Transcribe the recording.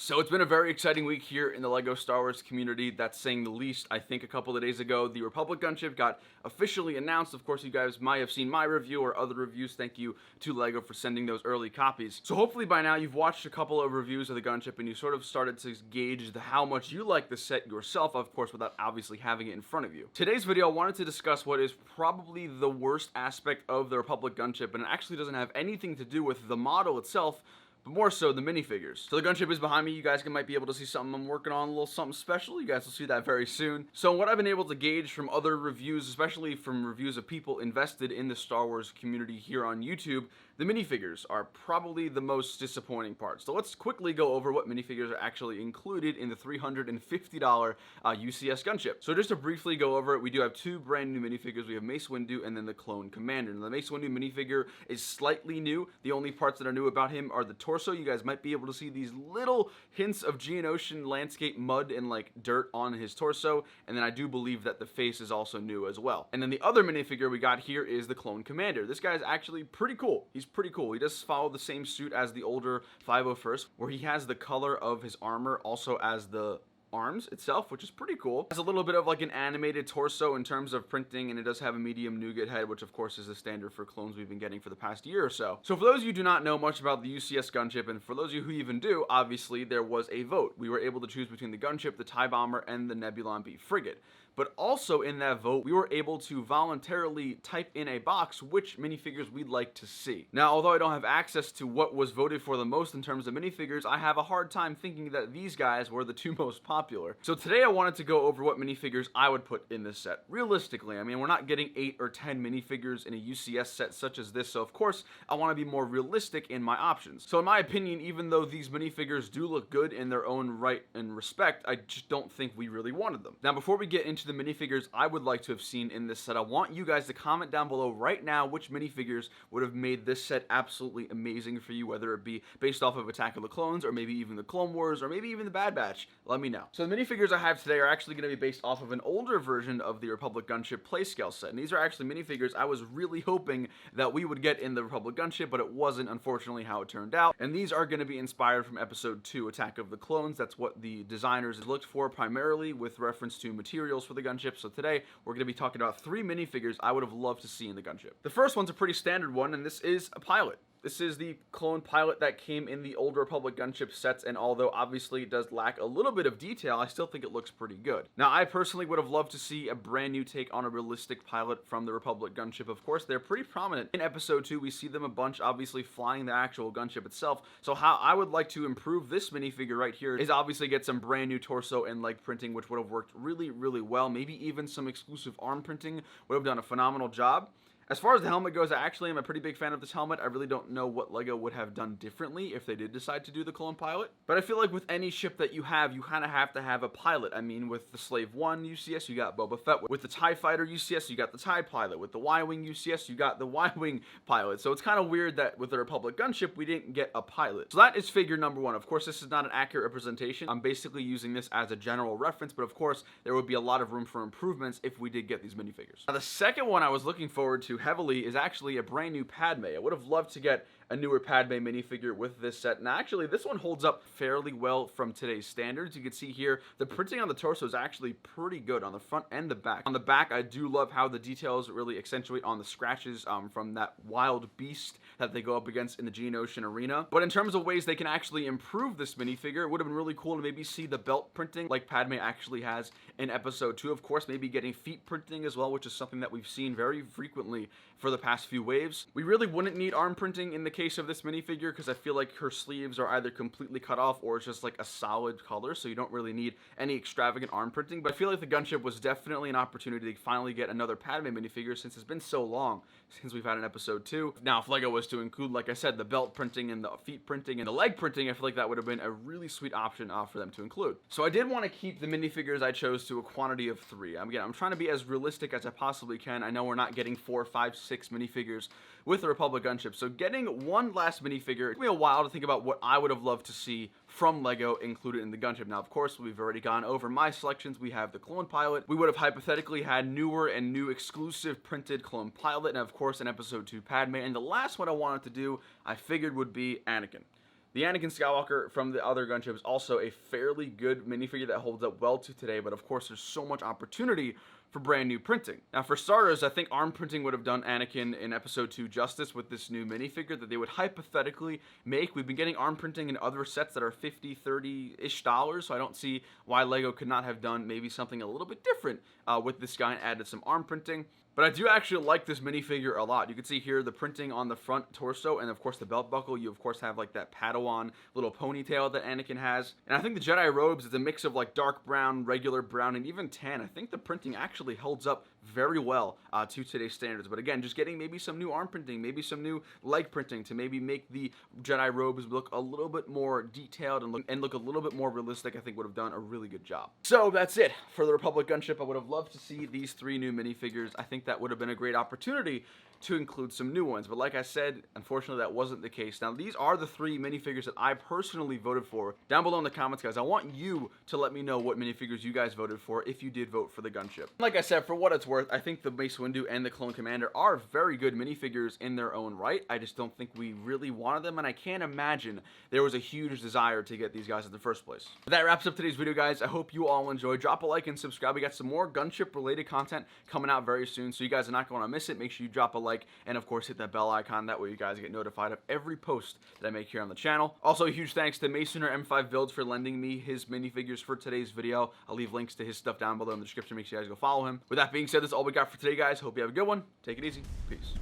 So it's been a very exciting week here in the LEGO Star Wars community, that's saying the least. I think a couple of days ago, the Republic Gunship got officially announced. Of course, you guys might have seen my review or other reviews. Thank you to LEGO for sending those early copies. So hopefully by now you've watched a couple of reviews of the Gunship and you sort of started to gauge how much you like the set yourself, of course, without obviously having it in front of you. Today's video, I wanted to discuss what is probably the worst aspect of the Republic Gunship, and it actually doesn't have anything to do with the model itself, but more so the minifigures. So the Gunship is behind me. You guys might be able to see something I'm working on, a little something special. You guys will see that very soon. So what I've been able to gauge from other reviews, especially from reviews of people invested in the Star Wars community here on YouTube, the minifigures are probably the most disappointing part. So let's quickly go over what minifigures are actually included in the $350 UCS Gunship. So just to briefly go over it, we do have two brand new minifigures. We have Mace Windu and then the Clone Commander. Now, the Mace Windu minifigure is slightly new. The only parts that are new about him are the torso. You guys might be able to see these little hints of Geonosian landscape mud and like dirt on his torso, and then I do believe that the face is also new as well. And then the other minifigure we got here is the Clone Commander. This guy's actually pretty cool. He's pretty cool. He does follow the same suit as the older 501st, where he has the color of his armor also as the arms itself, which is pretty cool. It has a little bit of like an animated torso in terms of printing, and it does have a medium nougat head, which of course is the standard for clones we've been getting for the past year or so. So for those of you who do not know much about the UCS Gunship, and for those of you who even do, obviously there was a vote. We were able to choose between the Gunship, the TIE Bomber, and the Nebulon B Frigate. But also in that vote, we were able to voluntarily type in a box which minifigures we'd like to see. Now, although I don't have access to what was voted for the most in terms of minifigures, I have a hard time thinking that these guys were the two most popular. So today I wanted to go over what minifigures I would put in this set. Realistically, I mean, we're not getting 8 or 10 minifigures in a UCS set such as this, so of course, I want to be more realistic in my options. So in my opinion, even though these minifigures do look good in their own right and respect, I just don't think we really wanted them. Now, before we get into the minifigures I would like to have seen in this set, I want you guys to comment down below right now which minifigures would have made this set absolutely amazing for you, whether it be based off of Attack of the Clones, or maybe even the Clone Wars, or maybe even the Bad Batch. Let me know. So the minifigures I have today are actually going to be based off of an older version of the Republic Gunship playscale set, and these are actually minifigures I was really hoping that we would get in the Republic Gunship, but it wasn't unfortunately how it turned out. And these are going to be inspired from Episode 2, Attack of the Clones. That's what the designers looked for primarily with reference to materials for the Gunship. So today we're going to be talking about 3 minifigures I would have loved to see in the Gunship. The first one's a pretty standard one, and this is a pilot. This is the clone pilot that came in the older Republic Gunship sets, and although obviously it does lack a little bit of detail, I still think it looks pretty good. Now, I personally would have loved to see a brand new take on a realistic pilot from the Republic Gunship. Of course, they're pretty prominent. In Episode 2, we see them a bunch, obviously flying the actual Gunship itself. So how I would like to improve this minifigure right here is obviously get some brand new torso and leg printing, which would have worked really, really well. Maybe even some exclusive arm printing would have done a phenomenal job. As far as the helmet goes, I actually am a pretty big fan of this helmet. I really don't know what LEGO would have done differently if they did decide to do the clone pilot. But I feel like with any ship that you kind of have to have a pilot. I mean, with the Slave 1 UCS, you got Boba Fett. With the TIE Fighter UCS, you got the TIE pilot. With the Y-Wing UCS, you got the Y-Wing pilot. So it's kind of weird that with the Republic Gunship, we didn't get a pilot. So that is figure number 1. Of course, this is not an accurate representation. I'm basically using this as a general reference, but of course, there would be a lot of room for improvements if we did get these minifigures. Now, the second one I was looking forward to heavily is actually a brand new Padme. I would have loved to get a newer Padme minifigure with this set. And actually, this one holds up fairly well from today's standards. You can see here, the printing on the torso is actually pretty good on the front and the back. On the back, I do love how the details really accentuate on the scratches from that wild beast that they go up against in the Geonosian arena. But in terms of ways they can actually improve this minifigure, it would have been really cool to maybe see the belt printing like Padme actually has in Episode 2. Of course, maybe getting feet printing as well, which is something that we've seen very frequently for the past few waves. We really wouldn't need arm printing in the case of this minifigure because I feel like her sleeves are either completely cut off or it's just like a solid color, so you don't really need any extravagant arm printing. But I feel like the Gunship was definitely an opportunity to finally get another Padme minifigure since it's been so long since we've had an Episode 2. Now, if LEGO was to include, like I said, the belt printing and the feet printing and the leg printing, I feel like that would have been a really sweet option for them to include. So I did want to keep the minifigures I chose to a quantity of 3. Again, I'm trying to be as realistic as I possibly can. I know we're not getting 4, 5, 6 minifigures with the Republic Gunship, so getting one last minifigure, it took me a while to think about what I would have loved to see from LEGO included in the Gunship. Now, of course, we've already gone over my selections. We have the clone pilot. We would have hypothetically had newer and new exclusive printed clone pilot, and of course, in Episode 2, Padme. And the last one I wanted to do, I figured would be Anakin. The Anakin Skywalker from the other gunship is also a fairly good minifigure that holds up well to today, but of course there's so much opportunity for brand new printing. Now for starters, I think ARM printing would have done Anakin in episode 2 justice with this new minifigure that they would hypothetically make. We've been getting ARM printing in other sets that are $50, $30-ish, so I don't see why LEGO could not have done maybe something a little bit different with this guy and added some ARM printing. But I do actually like this minifigure a lot. You can see here the printing on the front torso and of course the belt buckle. You of course have like that Padawan little ponytail that Anakin has. And I think the Jedi robes is a mix of like dark brown, regular brown, and even tan. I think the printing actually holds up very well to today's standards. But again, just getting maybe some new arm printing, maybe some new leg printing to maybe make the Jedi robes look a little bit more detailed and look a little bit more realistic, I think would have done a really good job. So that's it for the Republic Gunship. I would have loved to see these 3 new minifigures. I think that would have been a great opportunity to include some new ones, but like I said, unfortunately that wasn't the case. Now these are the 3 minifigures that I personally voted for. Down below in the comments, guys, I want you to let me know what minifigures you guys voted for if you did vote for the gunship. Like I said, for what it's worth, I think the Mace Windu and the Clone Commander are very good minifigures in their own right. I just don't think we really wanted them, and I can't imagine there was a huge desire to get these guys in the first place. But that wraps up today's video, guys. I hope you all enjoyed. Drop a like and subscribe. We got some more gunship related content coming out very soon, so you guys are not going to miss it. Make sure you drop a like and of course hit that bell icon. That way you guys get notified of every post that I make here on the channel. Also, a huge thanks to Mason M5 Builds for lending me his minifigures for today's video. I'll leave links to his stuff down below in the description. Make sure you guys go follow him. With that being said, that's all we got for today, guys. Hope you have a good one. Take it easy. Peace.